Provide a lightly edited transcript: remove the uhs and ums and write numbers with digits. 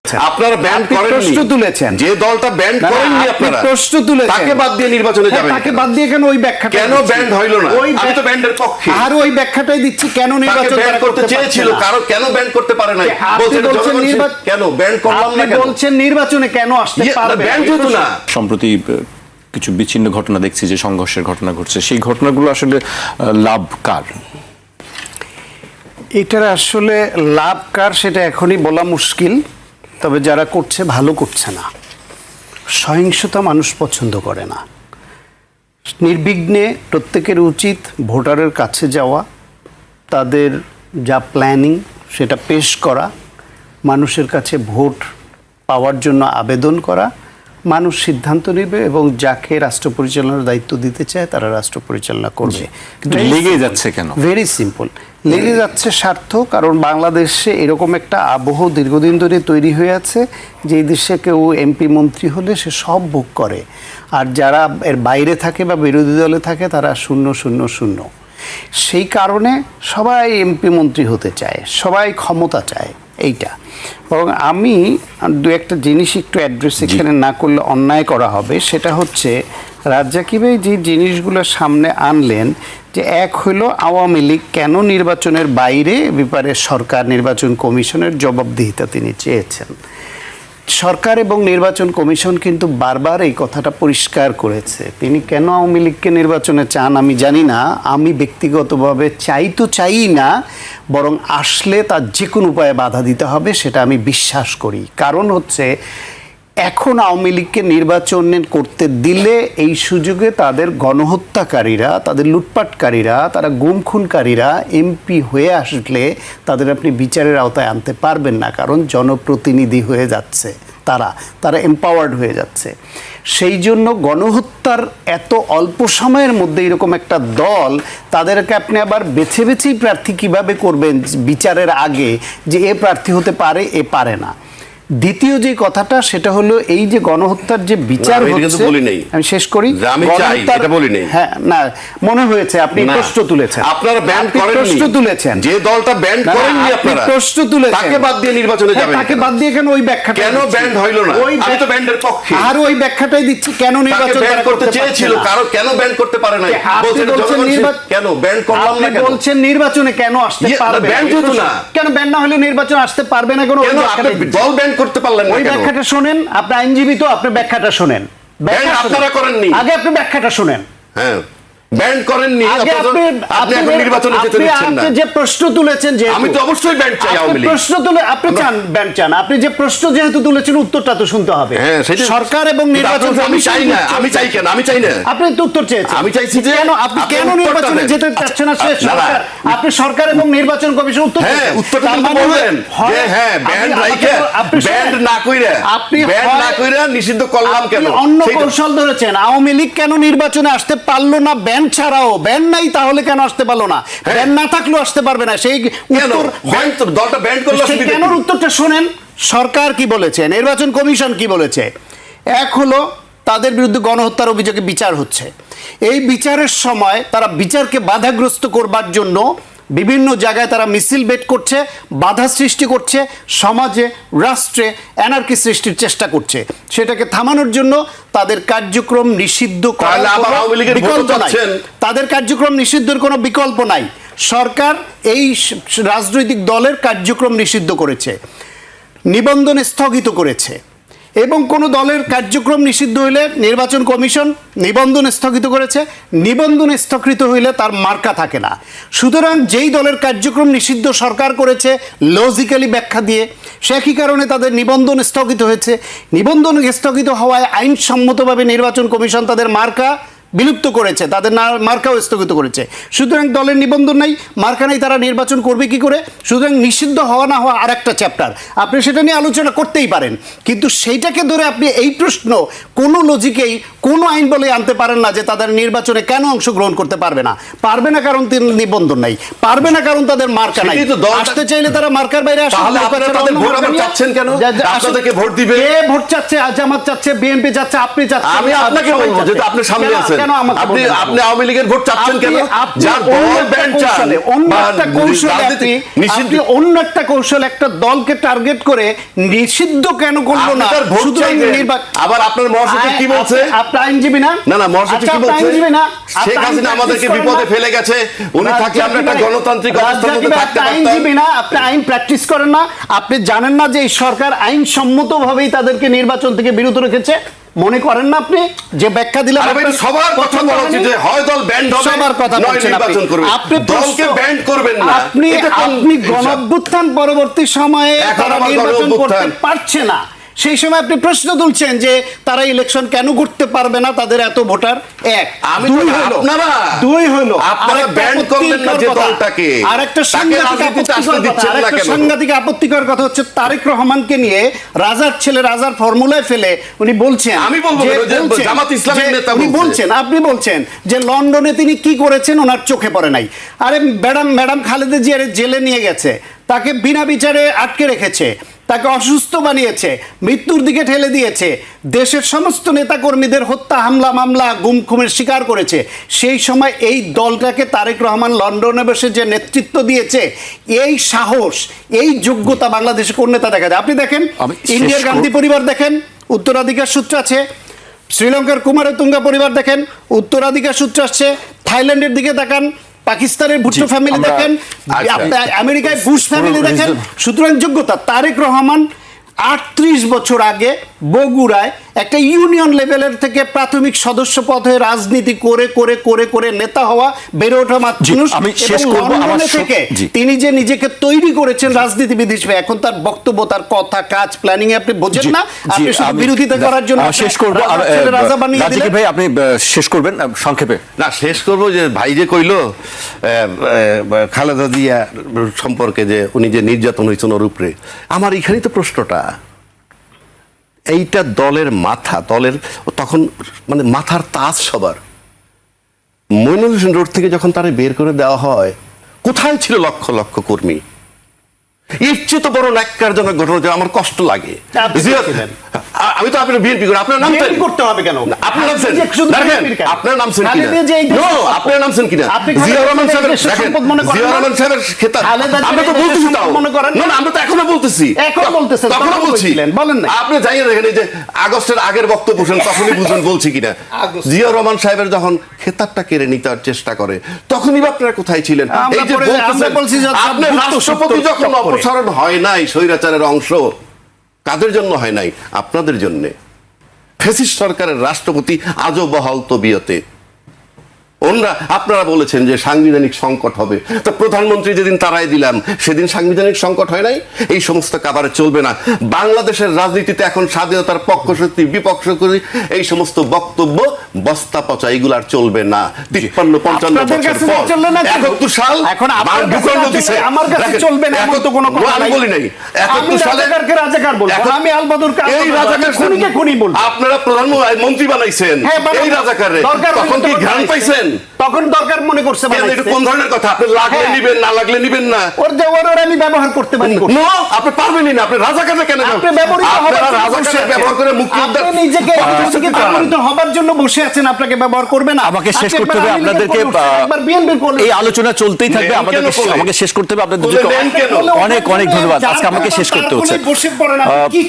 করছেন। আপনারা ব্যান করেননি, প্রশ্ন তুলেছেন, যে দলটা ব্যান করেননি আপনারা প্রশ্ন তুলেছেন, তাকে বাদ দিয়ে নির্বাচনে যাবেন। তাকে বাদ দিয়ে কেন? ওই ব্যাখ্যাটা কেন ব্যান হইল না? আমি তো ব্যান্ডের পক্ষে। আর ওই ব্যাখ্যাটাই দিচ্ছি কেন নির্বাচন ব্যান করতে চেয়েছিল, কারণ কেন ব্যান করতে পারে নাই? বলছেন কেন ব্যান করলাম না, কেন বলছেন নির্বাচনে কেন আসতে পারবে? ব্যান যেহেতু না। সম্প্রতি কিছু বিচ্ছিন্ন ঘটনা দেখছি যে সংঘর্ষের ঘটনা ঘটছে, সেই ঘটনাগুলো আসলে লাভ কার? এটার আসলে লাভ কার সেটা এখনই বলা মুশকিল, তবে যারা করছে ভালো করছে না। সহিংসতা মানুষ পছন্দ করে না। নির্বিঘ্নে প্রত্যেকের উচিত ভোটারের কাছে যাওয়া, তাদের যা প্ল্যানিং সেটা পেশ করা, মানুষের কাছে ভোট পাওয়ার জন্য আবেদন করা, মানুষ সিদ্ধান্ত নেবে এবং যাকে রাষ্ট্র পরিচালনার দায়িত্ব দিতে চায় তারা রাষ্ট্র পরিচালনা করবে। কিন্তু লেগে যাচ্ছে কেন? ভেরি সিম্পল, লেগে যাচ্ছে স্বার্থ। কারণ বাংলাদেশে এরকম একটা আবহ দীর্ঘদিন ধরে তৈরি হয়ে আছে যে এই দেশে কেউ এমপি মন্ত্রী হলে সে সব ভোগ করে, আর যারা এর বাইরে থাকে বা বিরোধী দলে থাকে তারা শূন্য শূন্য শূন্য। সেই কারণে সবাই এমপি মন্ত্রী হতে চায়, সবাই ক্ষমতা চায়। এইটা বরং আমি দু একটা জিনিস একটু অ্যাড্রেস এখানে না করলে অন্যায় করা হবে। সেটা হচ্ছে রাজ্জাকি ভাই যে জিনিসগুলো সামনে আনলেন, যে এক হলো আওয়ামী লীগ কেন নির্বাচনের বাইরে, ব্যাপারে সরকার নির্বাচন কমিশনের জবাবদিহিতা তিনি চেয়েছেন। সরকার এবং নির্বাচন কমিশন কিন্তু বারবার এই কথাটা পরিষ্কার করেছে। তিনি কেন আওয়ামী লীগকে নির্বাচনে চান আমি জানি না, আমি ব্যক্তিগতভাবে চাই না, বরং আসলে তার যে কোনো উপায়ে বাধা দিতে হবে সেটা আমি বিশ্বাস করি। কারণ হচ্ছে এখন আওয়ামী লীগকে নির্বাচন করতে দিলে এই সুযোগে তাদের গণহত্যাকারীরা, তাদের লুটপাটকারীরা, তারা গুমখুনকারীরা এমপি হয়ে আসলে তাদের আপনি বিচারের আওতায় আনতে পারবেন না, কারণ জনপ্রতিনিধি হয়ে যাচ্ছে তারা এম্পাওয়ার্ড হয়ে যাচ্ছে। সেই জন্য গণহত্যার এত অল্প সময়ের মধ্যে এরকম একটা দল, তাদেরকে আপনি আবার বেছে বেছেই প্রার্থী কিভাবে করবেন বিচারের আগে, যে এ প্রার্থী হতে পারে এ পারে না। দ্বিতীয় যে কথাটা সেটা হলো এই যে গণহত্যার যে বিচার হচ্ছে, আমি শেষ করি, হ্যাঁ না মনে হয়েছে আপনি প্রশ্ন তুলেছেন, আপনারা ব্যান করেননি, প্রশ্ন তুলেছেন, যে দলটা ব্যান করেননি আপনারা প্রশ্ন তুলেছেন, তাকে বাদ দিয়ে নির্বাচনে যাবেন। তাকে বাদ দিয়ে কেন? ওই ব্যাখ্যাটা কেন ব্যান হইল না? আমি তো ব্যান্ডের পক্ষে। আর ওই ব্যাখ্যাটাই দিচ্ছি কেন নির্বাচন ব্যান করতে চেয়েছিল, কারণ কেন ব্যান করতে পারে নাই? বলছেন কেন ব্যান করলাম না, কেন বলছেন নির্বাচনে কেন আসতে পারবে? ব্যান যেহেতু না। কেন ব্যান না হলে নির্বাচন আসতে পারবে না? কেন দল ব্যান করতে পারলেন না? ওই ব্যাখ্যাটা শোনেন, আপনি আইনজীবী তো, আপনি ব্যাখ্যাটা শোনেন। আপনারা করেননি, আগে আপনি ব্যাখ্যাটা শোনেন। হ্যাঁ ব্যান করেননি, আপনি এখন নির্বাচনে যেতে দিচ্ছেন না। আপনি যে প্রশ্ন তুলেছেন, যে আমি তো অবশ্যই ব্যান চাই, আওয়ামী লীগ প্রশ্ন তুলে আপনি চান ব্যান চান, আপনি যে প্রশ্ন যেহেতু তুলেছেন উত্তরটা তো শুনতে হবে। সরকার এবং নির্বাচন আমি চাই না, আমি চাই কেন? আমি চাই না, আপনি তো উত্তর চেয়েছেন। আমি চাইছি যে কেন আপনি কেন নির্বাচনে যেতে চাচ্ছেন না? সরকার, আপনি সরকার এবং নির্বাচন কমিশন উত্তর হ্যাঁ উত্তরটা বলবেন যে হ্যাঁ ব্যান রাইখা ব্যান না কইরা, আপনি ব্যান না কইরা নিষিদ্ধ করলাম কেন? অন্য কৌশল ধরেছেন। আওয়ামী লীগ কেন নির্বাচনে আসতে পারলো না? ব্যান ছাড়াও, ব্যান নাই তাহলে কেন আসতে পারলো না? ব্যান না থাকলেও আসতে পারবে না। সেই উত্তর, দলটা ব্যান করলো কেন উত্তরটা শোনেন। সরকার কি বলেছে, নির্বাচন কমিশন কি বলেছে? এক হলো তাদের বিরুদ্ধে গণহত্যার অভিযোগে বিচার হচ্ছে। এই বিচারের সময় তারা বিচারকে বাধাগ্রস্ত করবার জন্য বিভিন্ন জায়গায় তারা মিছিল বের করছে, বাধা সৃষ্টি করছে, সমাজে রাষ্ট্রে অ্যানার্কি সৃষ্টির চেষ্টা করছে। সেটাকে থামানোর জন্য তাদের কার্যক্রম নিষিদ্ধ করার বিকল্প নাই। তাদের কার্যক্রম নিষিদ্ধের কোনো বিকল্প নাই। সরকার এই রাজনৈতিক দলের কার্যক্রম নিষিদ্ধ করেছে, নিবন্ধন স্থগিত করেছে, এবং কোনো দলের কার্যক্রম নিষিদ্ধ হইলে নির্বাচন কমিশন নিবন্ধন স্থগিত করেছে। নিবন্ধন স্থগিত হইলে তার মার্কা থাকে না। সুতরাং যেই দলের কার্যক্রম নিষিদ্ধ সরকার করেছে লজিক্যালি ব্যাখ্যা দিয়ে, সেই কারণে তাদের নিবন্ধন স্থগিত হয়েছে। নিবন্ধন স্থগিত হওয়ায় আইনসম্মতভাবে নির্বাচন কমিশন তাদের মার্কা বিলুপ্ত করেছে, তাদের মার্কাও স্থগিত করেছে। সুতরাং দলের নিবন্ধন নাই, মার্কা নাই, তারা নির্বাচন করবে কি করে? সুতরাং নিষিদ্ধ হওয়া না হওয়া আর একটা চ্যাপ্টার, আপনি সেটা নিয়ে আলোচনা করতেই পারেন, কিন্তু সেইটাকে ধরে আপনি এই প্রশ্ন কোনো লজিকেই কোনো আইন বলে আনতে পারেন না যে তাদের নির্বাচনে কেন অংশগ্রহণ করতে পারবে না। পারবে না কারণ নিবন্ধন নাই, পারবে না কারণ তাদের মার্কা নাই। আসতে চাইলে তারা মার্কার বাইরে আসে। ভোট দিবে, কে ভোট চাচ্ছে? জামাত চাচ্ছে, বিএনপি চাচ্ছে, আপনি চাচ্ছেন। আমি আপনাকে বলবো যেহেতু আপনি সামনে আছেন। কেন আমাকে আপনি বলবেন? আপনি আওয়ামী লীগের ভোট চাচ্ছেন কেন? আপনি যার অন্য দল একটা ব্যান্ড কৌশলে, চান অন্য বা একটা কৌশলে রাজনীতি নিষিদ্ধ, আপনি অন্য একটা কৌশল একটা দলকে টার্গেট করে নিষিদ্ধ কেন করলো আপনি না? তার ভোট সুতরাং চাইবেন। আবার আপনার মহাসচিব কি বলছে? আপনি আইনজীবী না? না না, মহাসচিব আচ্ছা, কি আপনি বলছে? আইনজীবী না? শেখ আপনি হাসিনা আইন আমাদেরকে practice করেন বিপদে না? ফেলে গেছে, উনি থাকলে আমরা একটা গণতান্ত্রিক অবস্থার মধ্যে থাকতে আপনি পারতাম। আইনজীবী না, আপনি আইন প্র্যাকটিস করেন না, আপনি জানেন না যে এই সরকার আইনসম্মতভাবেই তাদেরকে নির্বাচন থেকে বিরত রেখেছে? মনে করেন না আপনি যে ব্যাখ্যা দিলাম? আরে ভাই, আপনার সবার কথা পছন্দ বলা উচিত হয়নি? যে হয় দল ব্যান্ড হবে, সবার কথা নয় বলছেন নির্বাচন করবে। আপনি দলকে প্রশ্ন- ব্যান্ড করবেন না। আপনি এটা কোন আপনি হিসাব? গণঅভ্যুত্থান পরবর্তী সময়ে এখন তারা আবার নির্বাচন করতে গণঅভ্যুত্থান। পারছে না, সেই সময় আপনি প্রশ্ন তুলছেন যে তারা ইলেকশন কেন করতে পারবে না, তাদের এত ভোটার। এক আমি দুই তো- হলো আপনারা দুই হলো আপনারা আরেকটা ব্যান্ড করবেন না যে আপত্তিকর কথা। দলটাকে, আরেকটা তাকে সাংঘাতিক রাজনীতিতে আসতে আপত্তিকর কথা, দিচ্ছেন না আরেকটা কেন? সাংঘাতিক আপত্তিকর কথা হচ্ছে তারেক রহমানকে নিয়ে রাজার ছেলে রাজার ফর্মুলায় ফেলে উনি বলছেন, আমি বলবো যে কেন? যে বলছেন, জামাত ইসলামের যে নেতা উনি বলছে। বলছেন, আপনি বলছেন যে লন্ডনে তিনি কি করেছেন ওনার চোখে পড়ে নাই। আরে ম্যাডাম খালেদা জিয়ার জেলে নিয়ে গেছে, তাকে বিনা বিচারে আটকে রেখেছে, তাকে অসুস্থ বানিয়েছে, মৃত্যুর দিকে ঠেলে দিয়েছে, দেশের সমস্ত নেতাকর্মীদের হত্যা হামলা মামলা গুম খুমের শিকার করেছে। সেই সময় এই দলটাকে তারেক রহমান লন্ডনে বসে যে নেতৃত্ব দিয়েছে, এই সাহস এই যোগ্যতা বাংলাদেশে কোন নেতা দেখা যায়? আপনি দেখেন আমি শেষ ইন্ডিয়ার গান্ধী পরিবার দেখেন, উত্তরাধিকার সূত্র আছে। শ্রীলঙ্কার কুমারতুঙ্গা পরিবার দেখেন, উত্তরাধিকার সূত্র আসছে। থাইল্যান্ডের দিকে তাকান, পাকিস্তানের ভুট্টো জি, ফ্যামিলি আমরা- দেখেন, আচ্ছা। আপনার আমেরিকায় বুশ ফ্যামিলি দেখেন। reason- সুতরাং যোগ্যতা, তারেক রহমান 38 বছর আগে বগুড়ায় একটা ইউনিয়ন লেভেলের থেকে প্রাথমিক সদস্য পদে রাজনীতি করে করে করে করে নেতা হওয়া, বেড়ে ওঠা জি, মানুষ। আমি শেষ এবং করবো, আমার লন্ডনে সব- থেকে জি। তিনি যে নিজেকে তৈরি করেছেন রাজনীতিবিদ হিসেবে, এখন তার বক্তব্য, তার কথা, কাজ, প্ল্যানিং আপনি বোঝেন জি, না। জি, আপনি শুধু আমি- বিরোধিতা করার জন্য শেষ করবো। রাজার ছেলে রাজা বানিয়ে রাজিক দিলেন। ভাই আপনি শেষ করবেন সংক্ষেপে। না, শেষ করবো যে ভাই যে কইলো খালেদা জিয়া সম্পর্কে যে উনি যে নির্যাতন হয়েছেন ওর উপরে, আমার এখানেই তো প্রশ্নটা। এইটা দলের মাথা, দলের তখন মানে মাথার তাজ সবার। মইনুল হোসেন রোড থেকে যখন তারা বের করে দেওয়া হয়, কোথায় ছিল লক্ষ লক্ষ কর্মী? এর চেয়ে তো বড় ন্যাক্কারজনক ঘটনা যে আমার কষ্ট লাগে। আপনি জিয়া- ছিলেন। আমি তো আপনার বিএনপি করি, আপনার নাম বিএনপি করতে হবে কেন? আপনার নামছেন যে শুধু দেখেন, বিএনপির কেন? আপনার নামছেন কিনা? খালেদা জিয়া এই দেশের No, সম্পদ। আপনার নামছেন কিনা? আপনি জিয়া রহমান খালেদা সাহেবের জিয়া দেশের দেখেন, সম্পদ মনে করেন জিয়া না? রহমান সাহেবের খেতাব খালেদা জিয়া আমরা তো দেশের বলতেছি সম্পদ তাও। মনে করেন না? না, আমরা তো এখনো বলতেছি। এখন বলতেছেন, তখনও তখন বলছি। বলছিলেন, বলেন না। আপনি জানিয়ে দেখেন এই যে আগস্টের আগের বক্তব্য শুনেন, তখনই বুঝবেন বলছি কিনা। আগস্ট। জিয়া রহমান সাহেবের যখন খেতাবটা কেড়ে নিতে চেষ্টা করে, তখনই বা আপনারা কোথায় ছিলেন? আমরা এই যে পরে- আমরা বলতেছেন, বলছি যে আপনি সব রাষ্ট্রপতি গুপ্ত যখন চক্করে। অপসারণ হয় নাই স্বৈরাচারের অংশ, কাদের জন্য হয় নাই? আপনাদের জন্যে। ফ্যাসিস্ট সরকারের রাষ্ট্রপতি আজও বহাল তবিয়তে। আপনারা বলেছেন যে সাংবিধানিক সংকট হবে, তো প্রধানমন্ত্রী যেদিন তারাই দিলাম সেদিন সাংবিধানিক সংকট হয় নাই? এই সমস্ত কাবারে চলবে না। বাংলাদেশের রাজনীতিতে এখন স্বাধীনতার পক্ষ শক্তি বিপক্ষ করি এই সমস্ত বক্তব্য বস্তা পচা, এগুলো আর চলবে না। 53-55 আপনাদের বছর কাছে পর চলবে না কেন? 71 সাল এখন আপনার কাছে ভূখণ্ড চলবে, দিছে। আমার কাছে দেখেন, চলবে না এমন তো কোনো কথা আমি নাই। বলি নাই। আমি 71 সালে রাজাকারকে রাজাকার বলবো, আমি আলবদরকে এই আলবদর বলবো, রাজাকার খুনিকে খুনি বলবো। আপনারা প্রধানমন্ত্রী বানাইছেন হ্যাঁ, বানাবো। এই রাজাকারে, দরকার হলে তখন কি তো জ্ঞান বানাইছে। পাইছেন? তখন দরকার মনে করছে কেন, বানাইছে। এটা কোন ধরনের কথা? আপনি লাগলে হ্যাঁ। নিবেন, না লাগলে নিবেন না। ওর যে ওর আমি ব্যবহার করতে পারি করতে। No, আপনি পারবেনই না। আপনি রাজাকারে কেন যাবেন? আপনি ব্যবহৃত হবার আপনারা জন্য বসে রাজাকারে আছেন। ব্যবহার করে মুক্তি উদ্ধার আপনি নিজেকে থেকে ব্যবহৃত হবার জন্য বসে আছেন, আপনাকে ব্যবহার করবে না। আমাকে শেষ আপনি করতে একবার হবে আওয়ামী লীগের আপনাদেরকে। করলেন, একবার বিএনপির করলেন। এই আলোচনা চলতেই থাকবে, নেন আমাদের কেন কোলে? আমাকে শেষ করতে হবে আপনাদের কোলে দুজনকে। নেন কেন? অনেক অনেক ধন্যবাদ। আজকে আমাকে শেষ করতে হচ্ছে। বসে পড়েন, আপনি কি